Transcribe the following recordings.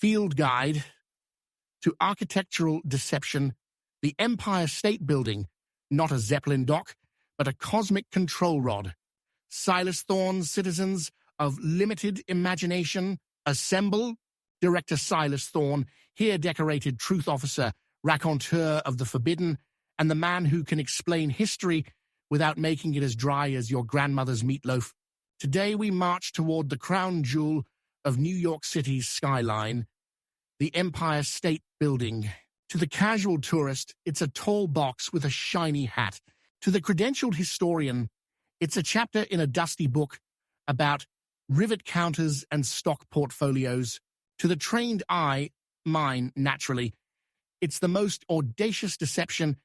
Field Guide to Architectural Deception, the Empire State Building, not a zeppelin dock, but a cosmic control rod. Silas Thorne, citizens of limited imagination, assemble. Director Silas Thorne, here decorated truth officer, raconteur of the forbidden, and the man who can explain history without making it as dry as your grandmother's meatloaf. Today we march toward the crown jewel of New York City's skyline, the Empire State Building. To the casual tourist, it's a tall box with a shiny hat. To the credentialed historian, it's a chapter in a dusty book about rivet counters and stock portfolios. To the trained eye, mine, naturally, it's the most audacious deception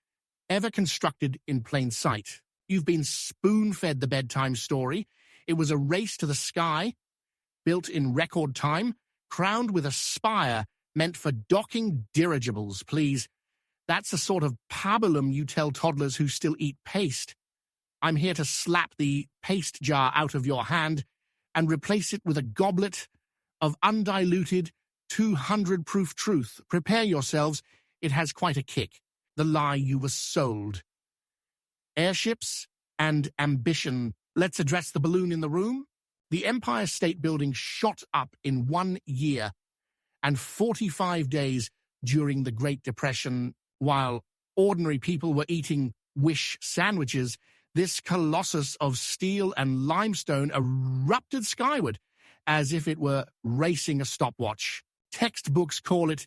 ever constructed in plain sight. You've been spoon-fed the bedtime story. It was a race to the sky, built in record time, crowned with a spire meant for docking dirigibles, please. That's the sort of pabulum you tell toddlers who still eat paste. I'm here to slap the paste jar out of your hand and replace it with a goblet of undiluted 200-proof truth. Prepare yourselves, it has quite a kick. The lie you were sold. Airships and ambition. Let's address the balloon in the room. The Empire State Building shot up in 1 year and 45 days during the Great Depression. While ordinary people were eating wish sandwiches, this colossus of steel and limestone erupted skyward as if it were racing a stopwatch. Textbooks call it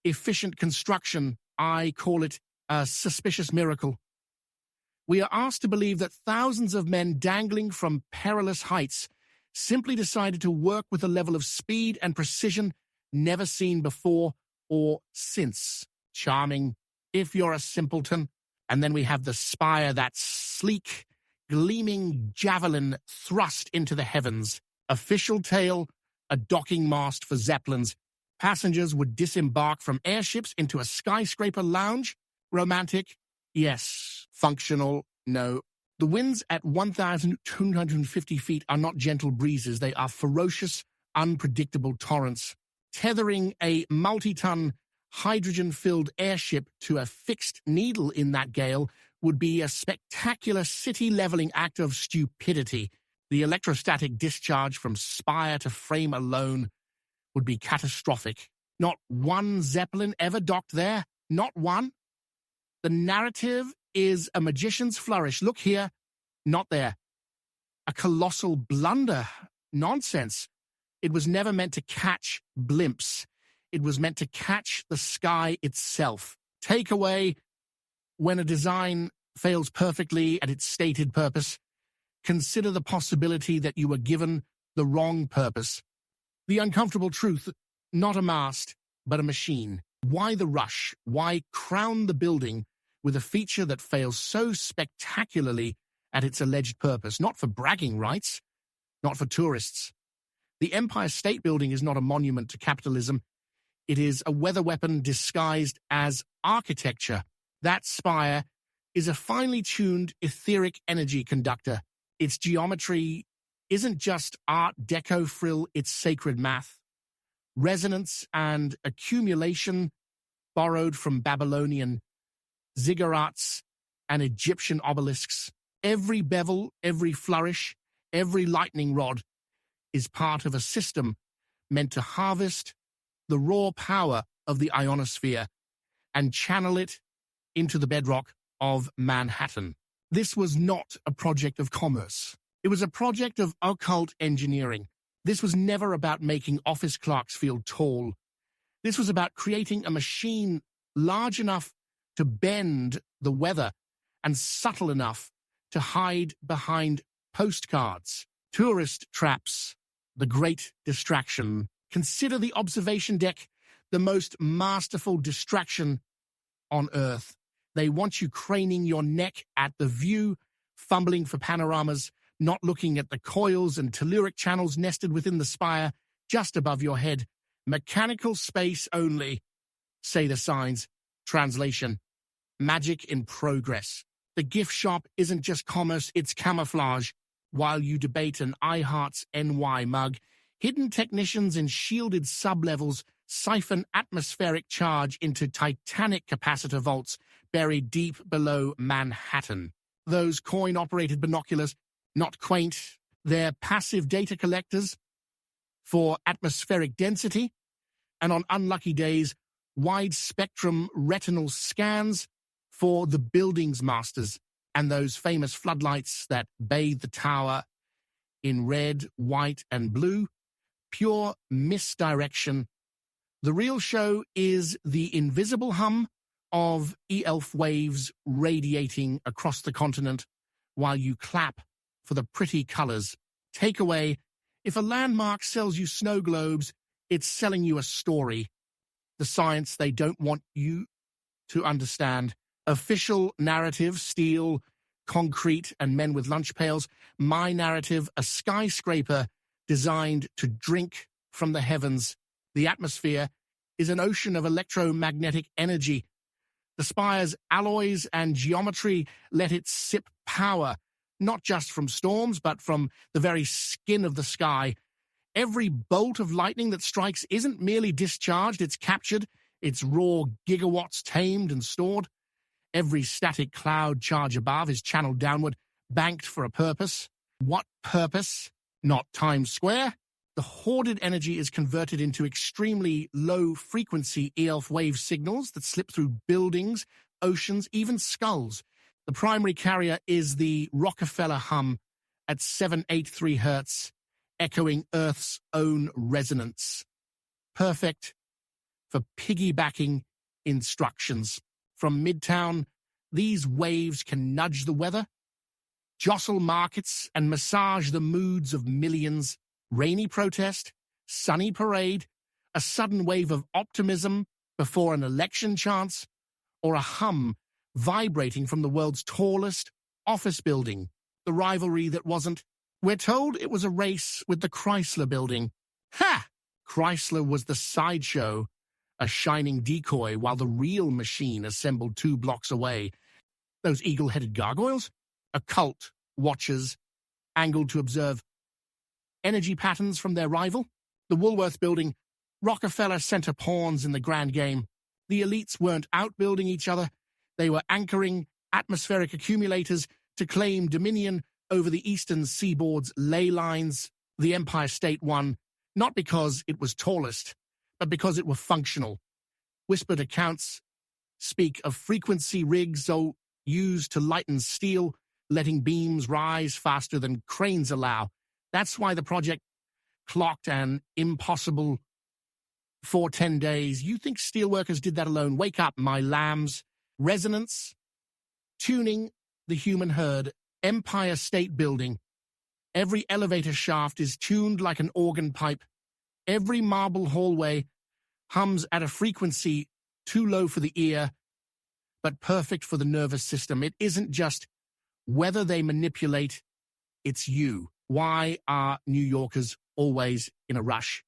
efficient construction. I call it a suspicious miracle. We are asked to believe that thousands of men dangling from perilous heights simply decided to work with a level of speed and precision never seen before or since. Charming, if you're a simpleton. And then we have the spire, that sleek, gleaming javelin thrust into the heavens. Official tale, a docking mast for zeppelins. Passengers would disembark from airships into a skyscraper lounge. Romantic? Yes. Functional? No. The winds at 1,250 feet are not gentle breezes. They are ferocious, unpredictable torrents. Tethering a multi-ton hydrogen-filled airship to a fixed needle in that gale would be a spectacular city-leveling act of stupidity. The electrostatic discharge from spire to frame alone would be catastrophic. Not one zeppelin ever docked there. Not one. The narrative is a magician's flourish. Look here, not there. A colossal blunder. Nonsense. It was never meant to catch blimps. It was meant to catch the sky itself. Takeaway: when a design fails perfectly at its stated purpose, consider the possibility that you were given the wrong purpose. The uncomfortable truth: not a mast, but a machine. Why the rush? Why crown the building with a feature that fails so spectacularly at its alleged purpose? Not for bragging rights, not for tourists. The Empire State Building is not a monument to capitalism. It is a weather weapon disguised as architecture. That spire is a finely tuned etheric energy conductor. Its geometry isn't just Art Deco frill, it's sacred math. Resonance and accumulation borrowed from Babylonian ziggurats and Egyptian obelisks. Every bevel, every flourish, every lightning rod is part of a system meant to harvest the raw power of the ionosphere and channel it into the bedrock of Manhattan. This was not a project of commerce. It was a project of occult engineering. This was never about making office clerks feel tall. This was about creating a machine large enough to bend the weather and subtle enough to hide behind postcards. Tourist traps, the great distraction. Consider the observation deck the most masterful distraction on Earth. They want you craning your neck at the view, fumbling for panoramas, not looking at the coils and telluric channels nested within the spire just above your head. Mechanical space only, say the signs. Translation: magic in progress. The gift shop isn't just commerce, it's camouflage. While you debate an iHeart's NY mug, hidden technicians in shielded sublevels siphon atmospheric charge into titanic capacitor vaults buried deep below Manhattan. Those coin-operated binoculars, not quaint, they're passive data collectors for atmospheric density, and on unlucky days, wide-spectrum retinal scans for the building's masters and those famous floodlights that bathe the tower in red, white, and blue. Pure misdirection. The real show is the invisible hum of ELF waves radiating across the continent while you clap for the pretty colors. Takeaway: if a landmark sells you snow globes, it's selling you a story. The science they don't want you to understand. Official narrative: steel, concrete, and men with lunch pails. My narrative: a skyscraper designed to drink from the heavens. The atmosphere is an ocean of electromagnetic energy. The spire's alloys and geometry let it sip power, not just from storms, but from the very skin of the sky. Every bolt of lightning that strikes isn't merely discharged, it's captured, its raw gigawatts tamed and stored. Every static cloud charge above is channeled downward, banked for a purpose. What purpose? Not Times Square. The hoarded energy is converted into extremely low-frequency ELF wave signals that slip through buildings, oceans, even skulls. The primary carrier is the Rockefeller hum at 783 Hertz, echoing Earth's own resonance. Perfect for piggybacking instructions. From Midtown, these waves can nudge the weather, jostle markets, and massage the moods of millions. Rainy protest, sunny parade, a sudden wave of optimism before an election chance, or a hum vibrating from the world's tallest office building, the rivalry that wasn't. We're told it was a race with the Chrysler building. Ha! Chrysler was the sideshow, a shining decoy, while the real machine assembled 2 blocks away. Those eagle-headed gargoyles? Occult watchers, angled to observe energy patterns from their rival. The Woolworth building, Rockefeller center pawns in the grand game. The elites weren't outbuilding each other. They were anchoring atmospheric accumulators to claim dominion over the eastern seaboard's ley lines. The Empire State won, not because it was tallest, but because it was functional. Whispered accounts speak of frequency rigs used to lighten steel, letting beams rise faster than cranes allow. That's why the project clocked an impossible 410 days. You think steelworkers did that alone? Wake up, my lambs. Resonance, tuning the human herd. Empire State Building. Every elevator shaft is tuned like an organ pipe. Every marble hallway hums at a frequency too low for the ear, but perfect for the nervous system. It isn't just whether they manipulate, it's you. Why are New Yorkers always in a rush?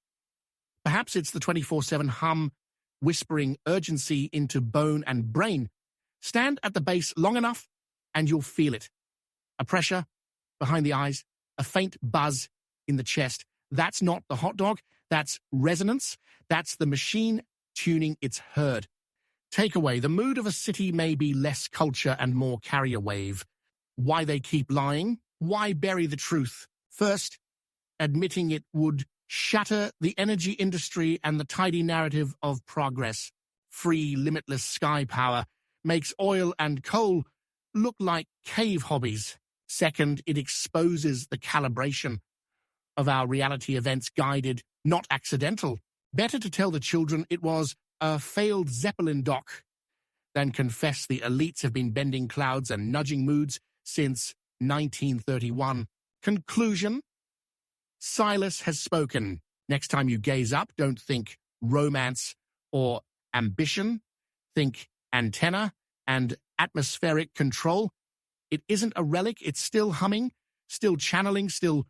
Perhaps it's the 24/7 hum, whispering urgency into bone and brain. Stand at the base long enough, and you'll feel it. A pressure behind the eyes, a faint buzz in the chest. That's not the hot dog. That's resonance. That's the machine tuning its herd. Takeaway: the mood of a city may be less culture and more carrier wave. Why they keep lying? Why bury the truth? First, admitting it would shatter the energy industry and the tidy narrative of progress. Free, limitless sky power makes oil and coal look like cave hobbies. Second, it exposes the calibration of our reality events, guided, not accidental. Better to tell the children it was a failed zeppelin dock than confess the elites have been bending clouds and nudging moods since 1931. Conclusion: Silas has spoken. Next time you gaze up, don't think romance or ambition. Think antenna and atmospheric control. It isn't a relic. It's still humming, still channeling, still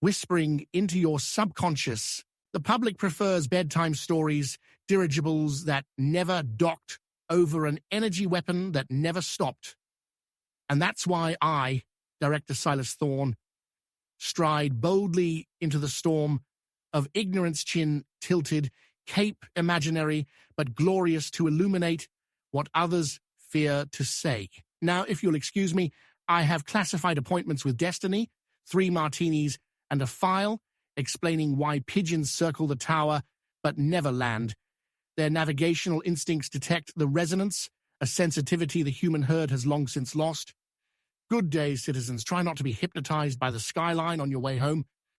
whispering into your subconscious. The public prefers bedtime stories, dirigibles that never docked, over an energy weapon that never stopped. And that's why I, Director Silas Thorne, stride boldly into the storm of ignorance, chin tilted, cape imaginary, but glorious to illuminate what others fear to say. Now, if you'll excuse me, I have classified appointments with destiny, 3 martinis, and a file explaining why pigeons circle the tower but never land. Their navigational instincts detect the resonance, a sensitivity the human herd has long since lost. Good day, citizens. Try not to be hypnotized by the skyline on your way home.